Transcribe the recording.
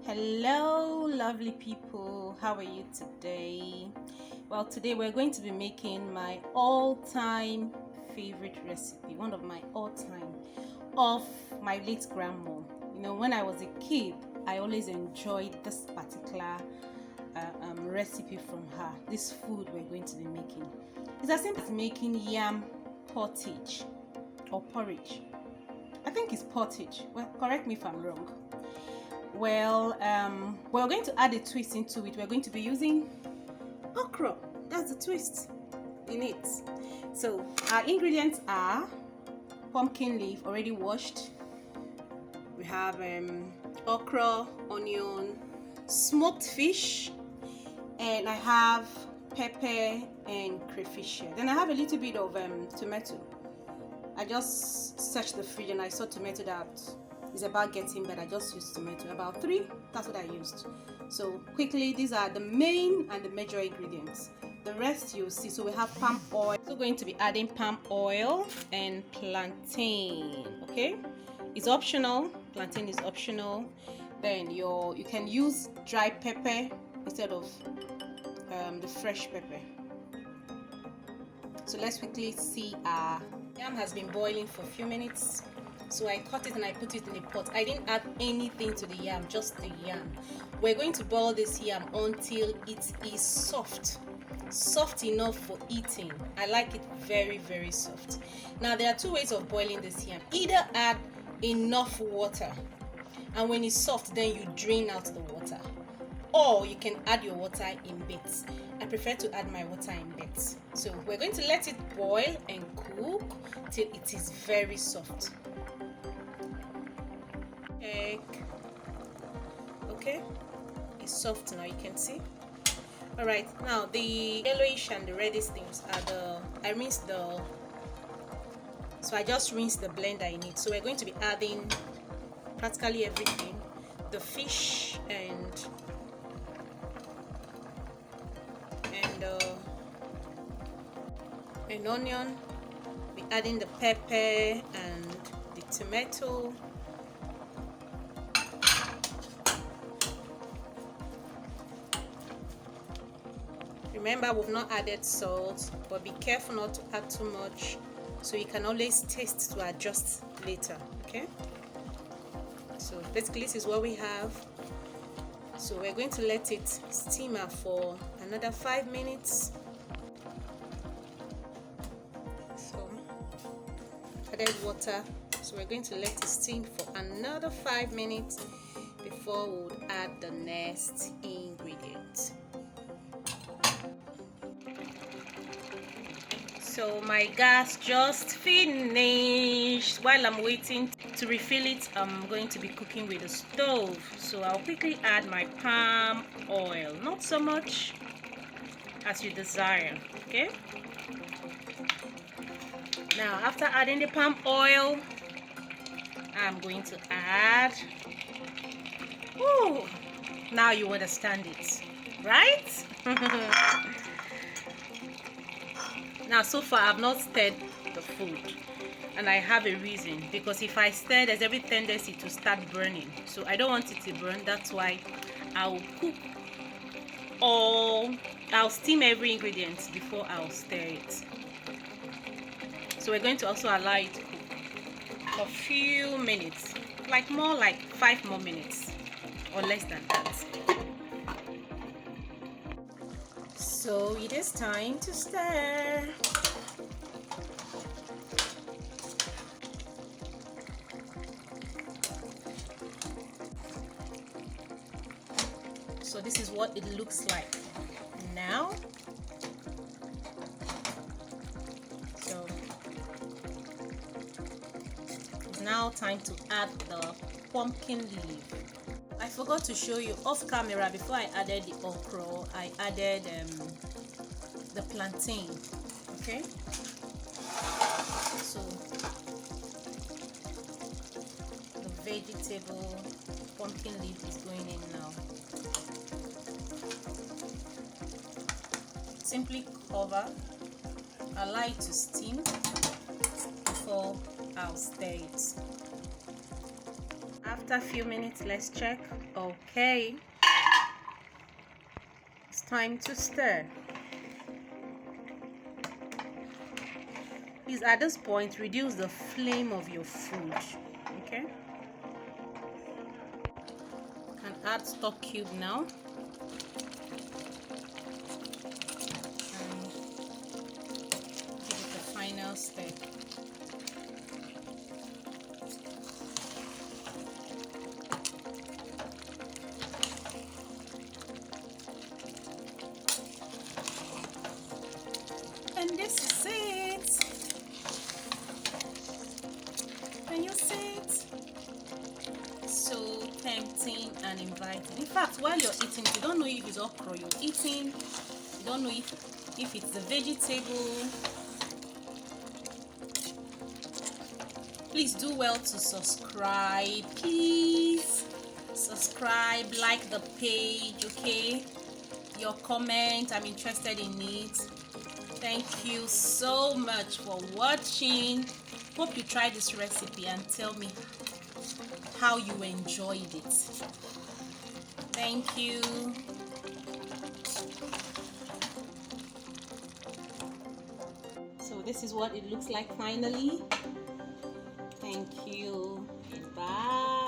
Hello lovely people, how are you today? Well, today we're going to be making my all-time favorite recipe, one of my all-time, of my late grandma. You know, when I was a kid, I always enjoyed this particular recipe from her. This food we're going to be making, it's as simple as making yam pottage or porridge. I think it's pottage, well, correct me if I'm wrong. Well, we're going to add a twist into it. We're going to be using okra. That's the twist in it. So our ingredients are pumpkin leaf already washed. We have okra, onion, smoked fish, and I have pepper and crayfish here. Then I have a little bit of tomato. I just searched the fridge and I saw tomato that is about getting better. I just used tomato, about 3. That's what I used. So quickly, these are the main and the major ingredients. The rest you'll see. So we have palm oil. So going to be adding palm oil and plantain. Okay, it's optional. Plantain is optional. Then you can use dry pepper instead of the fresh pepper. So let's quickly see. Our yam has been boiling for a few minutes. So I cut it and I put it in the pot. I didn't add anything to the yam, just the yam. We're going to boil this yam until it is soft enough for eating. I like it very, very soft. Now there are 2 ways of boiling this yam. Either add enough water, and when it's soft, then you drain out the water, or you can add your water in bits. I prefer to add my water in bits. So we're going to let it boil and cook till it is very soft. Okay, it's soft now, you can see. All right, now the yellowish and the reddish things are I just rinsed the blender in it. So we're going to be adding practically everything: the fish and onion. We're adding the pepper and the tomato. Remember, we've not added salt, but be careful not to add too much, so you can always taste to adjust later. Okay, so basically this is what we have. So we're going to let it simmer for another 5 minutes. So added water, so we're going to let it steam for another 5 minutes before we'll add the next ingredient. So my gas just finished. While I'm waiting to refill it, I'm going to be cooking with the stove. So I'll quickly add my palm oil, not so much, as you desire. Okay, now after adding the palm oil, I'm going to add, now you understand it, right? Now, so far I've not stirred the food, and I have a reason, because if I stir, there's every tendency to start burning. So I don't want it to burn. That's why I'll steam every ingredient before I'll stir it. So we're going to also allow it to cook for a few minutes, like 5 more minutes or less than that. So it is time to stir. So this is what it looks like now. So it's now time to add the pumpkin leaf. I forgot to show you off camera, before I added the okra, I added the plantain. Okay, so the vegetable pumpkin leaf is going in now. Simply cover, allow it to steam before I'll stir it. After a few minutes, let's check. Okay, it's time to stir. Please, at this point, reduce the flame of your food. Okay, you can add stock cube now. And give it a final stir. And this is it. Can you see it? So tempting and inviting. In fact, while you're eating, you don't know if it's okra you're eating. You don't know if it's the vegetable. Please do well to subscribe. Please subscribe, like the page, okay? Your comment, I'm interested in it. Thank you so much for watching. Hope you try this recipe and tell me how you enjoyed it. Thank you. So this is what it looks like finally. Thank you. Bye.